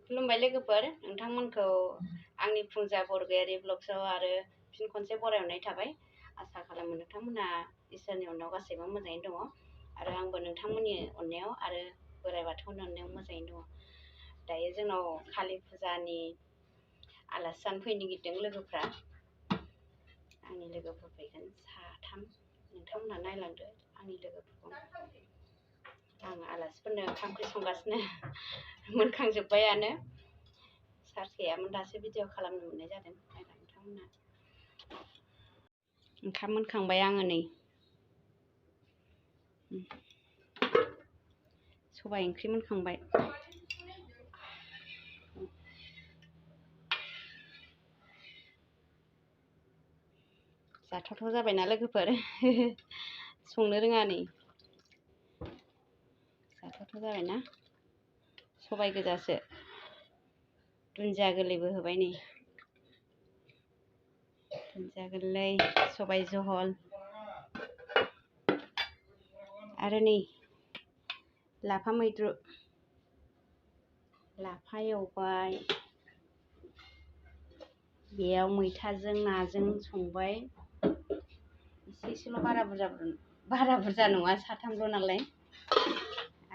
खुलुमबाय लोगोफोर, नोंथांमोनखौ आंनि फुंजा बरगयारि ब्लग्सआव आरो फिन खनसे बरायहरनाय थाबाय। आसा खालामो नोंथांमोना इसोरनि अननायाव गासैबो मोजाङैनो दङ आरो आंबो नोंथांमोननि अननायाव आरो बोराइ बाथौनि अननायाव मोजाङैनो दङ। दायो जोंनाव कालि फुजानि आलासि जानो फैनो नागिरदों लोगोफ्रा। आंनि लोगोफोर फैगोन साथाम, नोंथांमोनहा नायलांदो आंनि लोगोफोरखौ। आं आलासिफोरनो ओंखाम ओंख्रि संगासिनो, मोनखांजोब्बायानो। चार्ज गैयामोन, दासो भिडिअ खालामनो मोननाय जादों। नायला नोंथांमोनहा। ओंखाम मोनखांबाय आङो नै। सबाइ ओंख्रि मोनखांबाय। जाथावथाव जाबायना लोगोफोर। संनो रोङा नै। जाथावथाव जाबायना। सबाइ गोजासो, दुन्दिया गोरलैबो होबाय नै। दुन्दिया गोरलै, सबाइ जहल आरो नै लाफा मैद्रु। लाफा एवबाय, बेयाव मैथाजों नाजों संबाय। एसेल' बारा बुरजा नङा, साथामल' नालाय।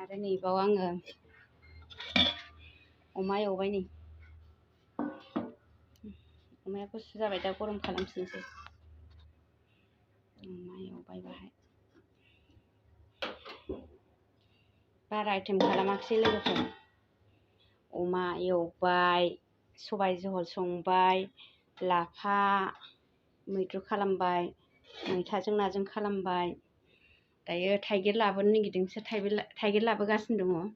आरो नैबाव आङो अमा एवबाय नै। अमाया गुसु जाबाय, दा गरम खालामफिनसै। अमा एवबाय बाहाय। बारा आइटेम खालामाखिसै लोगोफोर। अमा एवबाय, सबाइ जहल संबाय, लाफा मैद्रु खालामबाय, मैथाजों नाजों खालामबाय। दायो थाइगिर लाबोनो नागिरदों, बिसोर थाइगिर लाबोगासिनो दङ।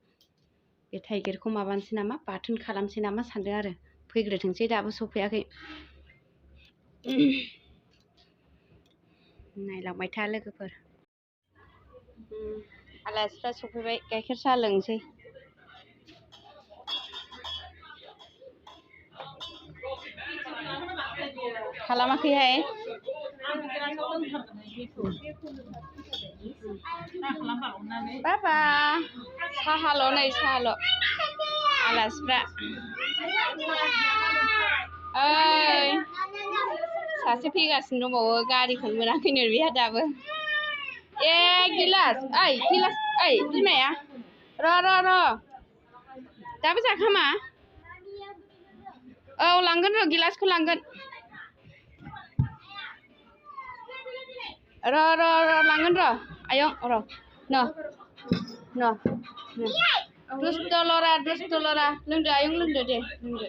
बे थाइगिरखौ माबानोसै नामा, बाथोन खालामसै नामा सानदों आरो। फैग्रोथोंसै, दाबो सफैयाखै। नायलांबाय था लोगोफोर। आलासिफ्रा सफैबाय, गाइखेर साहा लोंसै। खालामाखैहाय। बाबा साहाल' नै, साहाल'। आलासिफ्रा ओइ सासे फैगासिनो दंबावो, गारिखौनो मोनाखैनो बेहा दाबो। ए गिलास, ओइ गिलास, ओइ बिमाया र' दाबो जाखामा। औ लांगोन र', गिलासखौ लांगोन। र' लांगोन र'। आयं र' दुस्थ' लरा। लोंदो आयं, लोंदो दे, लोंदो।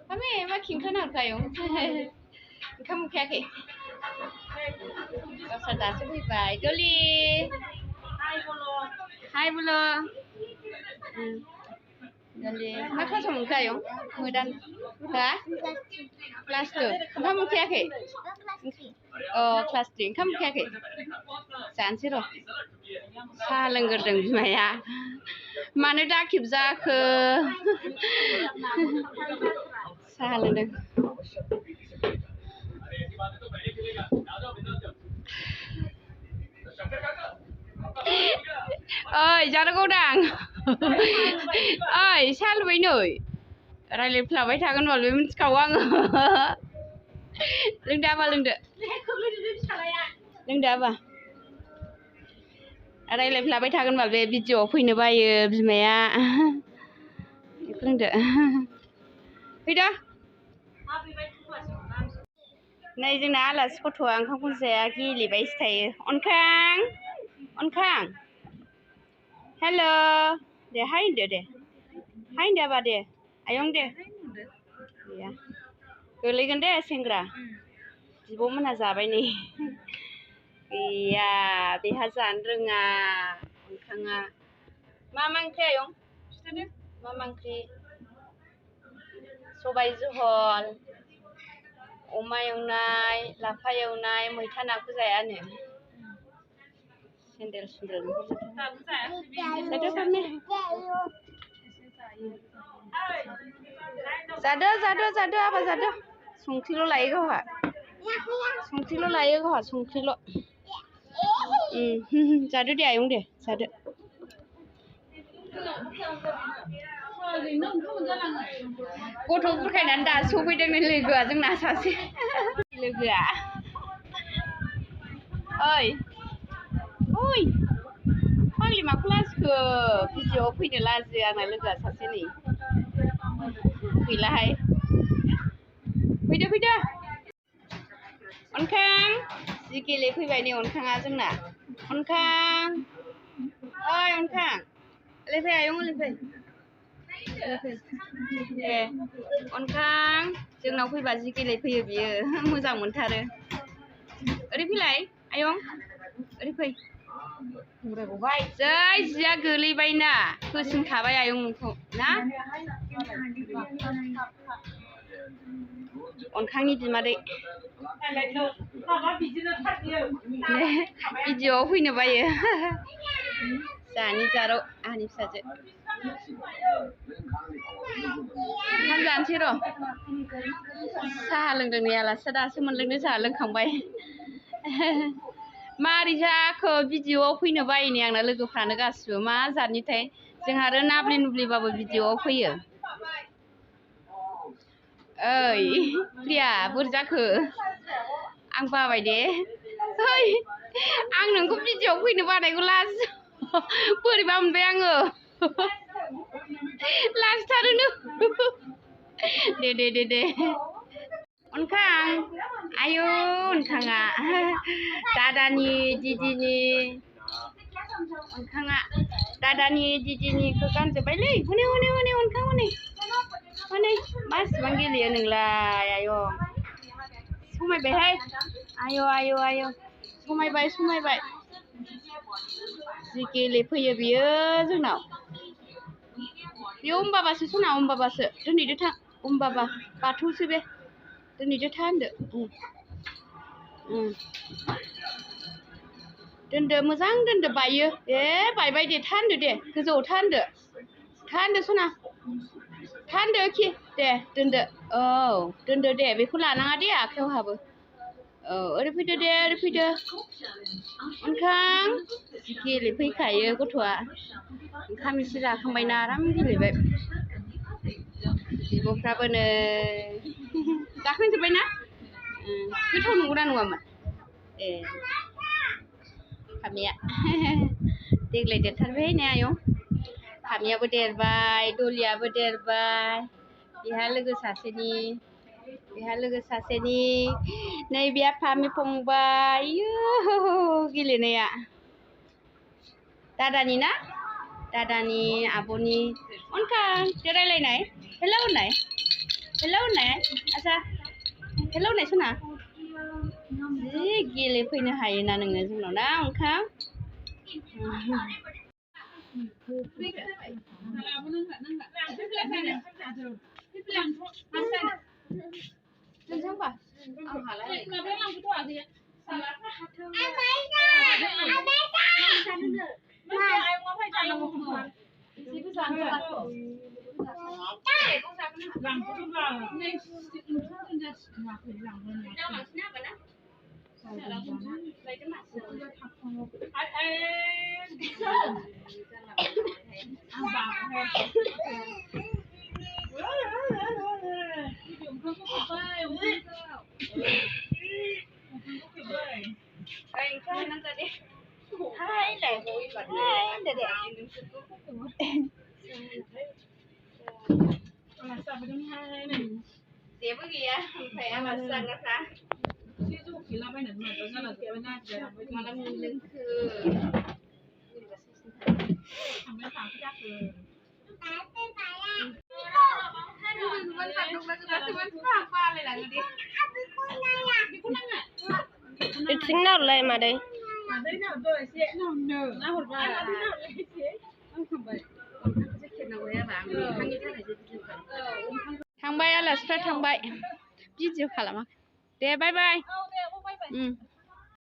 Kami मा खिंखाना हरखो आयं? ओंखाम उखैयाखै? गावस्रा दासो फैबाय। डलि हाय बुलो। डलि मा क्लासाव मोनखो आयं? मोदान हा? क्लास 2। ओंखाम उखैयाखै? अ क्लास 3। ओंखाम उखैयाखै? जानोसै र'। साहा लोंग्रोदों बिमाया। मानो दाखिब जाखो? साहा लोंदों। ओइ जानांगौदां। ओइ साहा लुबै नै। रायज्लायफ्लाबाय थागोन बाल, बे मिथिखागौ आङो। लोंदो आबा, लोंदो। लोंदो आबा। रायज्लायफ्लाबाय थागोन बाल, बे भिडिअ'आव फैनो बायो बिमाया। बेखौ लोंदो। फैदो। नै जोंना आलासि गथ'आ ओंखामखौनो जाया, गेलेबायसो थायो। अनखां हेल' दे हाय होनदो दे। हाय होनदो आबा दे। आयं दे। गैया गोलैगोन दे सेंग्रा। बिब'मोनहा जाबाय नै। गैया बेहा जानो रोङा अनखाङा। मा ओंख्रि आयं? मा ओंख्रि? सबाइ जहल, अमा एवनाय, लाफा एवनाय, मैथा नाखौ जायानो। सेन्देल सुन्देल जादो आबा जादो। संख्रिल' लायो गावहा। संख्रिल' लायो गावहा संख्रिल'। जादो दे आयं दे जादो। गथ' बुरखायनानै दा सफैदों लोगोआ जोंना सासे लोगोआ। ओइ ओइ फाग्लि माखौ लाजिखो भिडिअ'आव फैनो लाजियो आंना लोगोआ सासे नै गैलाहाय फैदो फैदो अनखां जि गेलेफैबाय नै अनखाङा जोंना अनखां ओइ अनखां ओरै फै आयं ओरै फै ए अनखां जोंनाव फैबा जि गेलेफैयो बियो मोजां मोनथारो ओरै फैलाय आयं ओरै फै जै जिया गोलैबायना होसिनखाबाय आयं नोंखौ ना अनखांनि बिमादै भिडिअ'आव फैनो बायो जानि जारौ आंनि फिसाजो ओंखाम जानोसै र' साहा लोंदों नै आलासिया दासो मोनलोंदों जोंहा लोंखांबाय मारै जाखो भिडिअ'आव फैनो बायो नै आंना लोगोफ्रानो गासिबो मा जातनिथाय जोंहा आरो नाब्लि नुब्लिबाबो भिडिअ'आव फैयो ओइ प्रिया बोरै जाखो आं बाबाय दे ओइ आं नोंखौ भिडिअ'आव फैनो बानायखौ लाजि बोरैबा मोनबाय आङो लाजिथारोनो दे दे दे दे अनखां आयु अनखाङा दादानि दिदिनि अनखाङा दादानि दिदिनिखौ गानजोब्बायलै हनै हनै हनै अनखां हनै हनै मासिबां गेलेयो नोंलाय आयं समायबायहाय आय' आय' आय' समायबाय समायबाय जि गेलेफैयो बियो जोंनाव बेयो अमबाबासो सना अमबाबासो दोनहैदो थां अमबाबा बाथौसो बे दोनहैदो था होनदो दोनदो मोजां दोनदो बायो ए बायबाय दे था होनदो दे गोजौआव था होनदो सना था होनदो खि दे दोनदो औ दोनदो दे बेखौ लानाङा दे आखायाव हाबो औ ओरै फैदो दे ओरै फैदो अनखां गेलेफैखायो गथ'आ ओंखाम एसे जाखांबायना आराम गेलेबाय बिब'फ्राबो नै जाखांजोब्बायना गोथाव नंगौना नङामोन ए फामिया देग्लाय देरथारबायहाय ने आयं फामियाबो देरबाय दलियाबो देरबाय बेहा लोगो सासेनि नै बेहा फामि फंबाय आयौ गेलेनाया दादानि ना दादानि आब'नि अनखां दे रायलायनाय हेलौ होननाय आसा हेलौ होननाय सना जि गेलेफैनो हायोना नोङो जोंनाव ना अनखां जेबो गैया ओमफ्राय आलासि जाग्राफ्रा माला मोनलोंखो इथिं नाहरलाय मादै थांबाय आलासिफ्रा थांबाय भिडिअ खालामाखै दे बाय बाय